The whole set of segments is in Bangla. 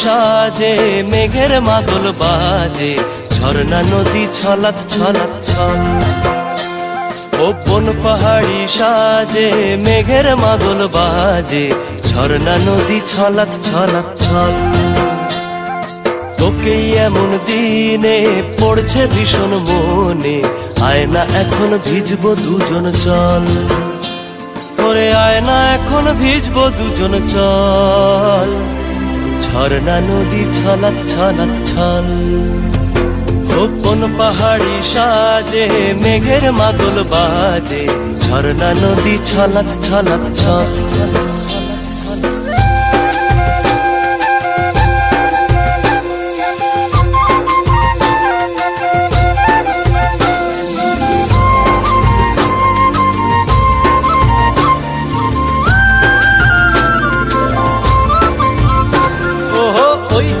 সাজে, মেঘের মাদল বাজে, ঝর্ণা নদী ছলাৎ ছলাৎ ছল। বন পাহাড়ি সাজে, মেঘের মাদল বাজে, ঝর্ণা নদী ছলাৎ ছলাৎ ছল। তোকেই এমন দিনে পড়ছে ভীষণ মনে, আয়না এখন ভিজবো দুজন চল। ওরে আয়না এখন ভিজবো দুজন চল, ঝর্ণা নদী ছলাৎ ছলাৎ ছল। কোন পাহাড়ি সাজে, মেঘের মাদল বাজে, ঝর্ণা নদী ছলাৎ ছলাৎ ছল।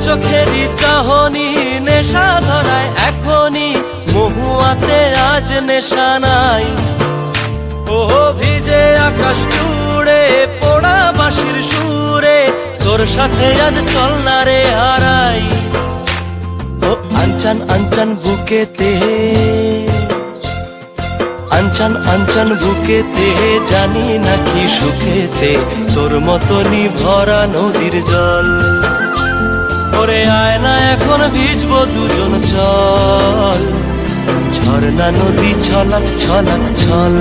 চোখেরই চাহনি নেশা ধরায় এখনই, মহুয়াতে আজ নেশা নাই। ও ভিজে আকাশ জুড়ে পোড়া বাঁশির সুরে, তোর সাথে আজ চল না রে হারাই। ও আনচান আনচান বুকেতে, আনচান আনচান বুকেতে, জানি নাকি সুখেতে তোর মতনই ভরা নদীর জল। ওরে আয়না এখন ভিজবো দুজন চল, ঝর্ণা নদী ছলাৎ ছলাৎ ছল।